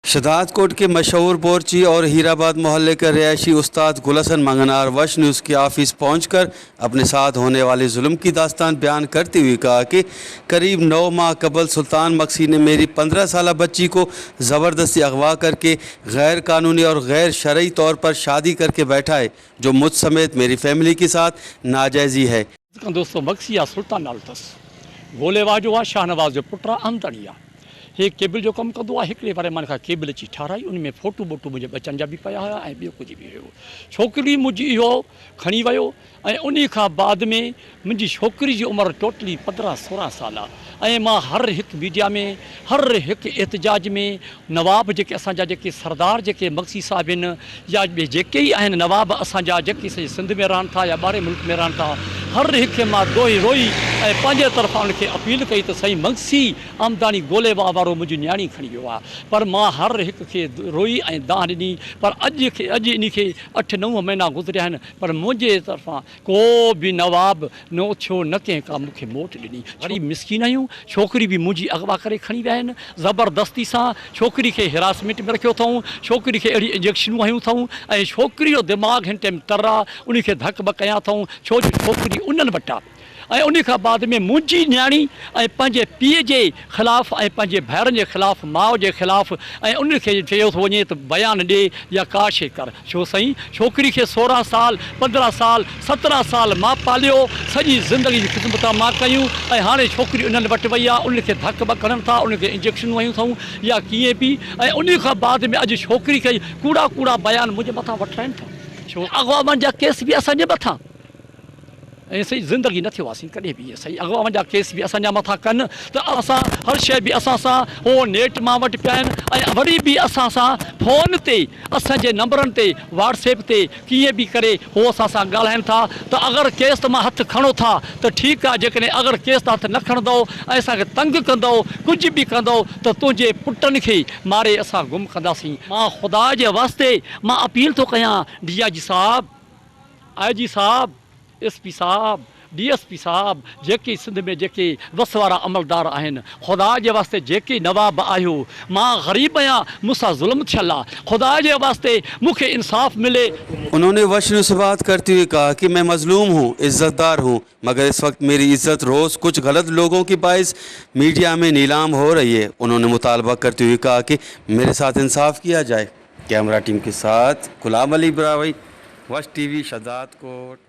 शहदादकोट के मशहूर बोरची और हीराबाद मोहल्ले के रिहायशी उस्ताद गुलशन मंगनार वश न्यूज़ के ऑफिस पहुंचकर अपने साथ होने वाले जुल्म की दास्तान बयान करते हुए कहा कि करीब 9 माह कबल सुल्तान मक्सी ने मेरी 15 साल बच्ची को ज़बरदस्ती अगवा करके गैर कानूनी और गैर शरई तौर पर शादी करके बैठा है, जो मुझ समेत मेरी फैमिली के साथ नाजायज़ी है। दोस्तों मक्सी या सुल्तान नाल अथसि, गोलेवा जो शाहनवाज़ जो पुट आमदनी आहे। हे केबल जो कमु कंदो आहे। हिकिड़े बारे मां खां केबल अची ठाराई, उन में फ़ोटू बोटू मुंहिंजे बचनि जा बि पिया हुआ ऐं ॿियो कुझु बि हुयो। छोकिरी मुंहिंजी इहो खणी वियो ऐं उन खां बाद में मुंहिंजी छोकिरी जी उमिरि टोटली 15-16 साल आहे ऐं मां हर हिकु मीडिया में, हर हिकु एहतजाज में नवाब जेके असांजा जेके सरदार जेके मक्सी साहिब आहिनि या ॿिए जेके ई आहिनि नवाब असांजा जेके सॼे सिंध में रहनि था या ॿाहिरि मुल्क में रहनि था, हर हिकु मां रोई रोई ऐं पंहिंजे तरफ़ां उनखे अपील कई त साईं मक्सी आमदानी गोले वारो मुंहिंजी न्याणी खणी वियो आहे। पर मां हर हिक खे रोई ऐं दाह ॾिनी, पर अॼु इन खे 8-9 महीना गुज़रिया आहिनि, पर मुंहिंजे तरफ़ां को बि नवाब न उथियो, न कंहिं का मूंखे मोट ॾिनी। ग़रीब मिसकीन आहियूं। छोकिरी बि मुंहिंजी अगवा करे खणी विया आहिनि ज़बरदस्ती सां। छोकिरी खे हिरासमेंट में रखियो अथऊं, छोकिरी खे अहिड़ी इंजेक्शनूं हयूं अथऊं ऐं छोकिरी जो दिमाग़ हिन टाइम तर आहे, उनखे धक ॿ कया अथऊं, छो जो छोकिरी उन्हनि वटि आहे। ऐं उन खां बाद में मुंहिंजी न्याणी ऐं पंहिंजे पीउ जे ख़िलाफ़ु ऐं पंहिंजे भाइरनि जे ख़िलाफ़ु, माउ जे ख़िलाफ़ु, ऐं उनखे चयो थो वञे त बयानु ॾिए या का शइ कर। छो साईं, छोकिरी खे 16 साल, 15 साल, 17 साल मां पालियो, सॼी ज़िंदगी जी ख़िदमत मां कयूं ऐं हाणे छोकिरी उन्हनि वटि वई आहे, उनखे धक ॿ करनि था, उनखे इंजेक्शनूं हयूं अथऊं या कीअं बि। ऐं उन खां बाद में अॼु छोकिरी खे कूड़ा कूड़ा बयान मुंहिंजे मथां वठाइनि था। छो अॻुवान जा केस बि असांजे मथां ऐं सही ज़िंदगी न थियो आहे कॾहिं बि। सही अॻुवान जा केस बि असांजा मथां कनि त असां हर शइ बि असां सां हो नेट मां वटि पिया आहिनि ऐं वरी बि असां सां फ़ोन ते असांजे नंबरनि ते व्हाट्सएप ते कीअं बि करे हो असां सां ॻाल्हाइनि था त अगरि केस त मां हथु खणो था त ठीकु आहे, जेकॾहिं अगरि केस त हथु न खणंदो ऐं असांखे तंग कंदो, कुझु बि कंदो त तुंहिंजे पुटनि खे मारे असां गुम कंदासीं। मां ख़ुदा जे वास्ते मां अपील थो कयां, DIG साहब, IG साहब, SP साहब, DSP साहब, जेके सिंध में जेके वस वारा अमलदार आहिनि, ख़ुदा जे वास्ते जेके नवाब आहियो, मां ग़रीब आहियां, मूंसां ज़ुल्म थियल आहे, ख़ुदा जे वास्ते मूंखे इंसाफ़ मिले। उन्होंने वश न्यूज़ से बात करते हुए कहा कि मैं मजलूम हूँ, इज़्ज़तदार हूँ, मगर इस वक्त मेरी इज़्ज़त रोज़ कुछ गलत लोगों की बाइस मीडिया में नीलाम हो रही है। उन्होंने मुतालबा करते हुए कहा कि मेरे साथ इंसाफ किया जाए। कैमरा टीम के साथ गुलाम अली ब्रावी, वश TV, शहदादकोट।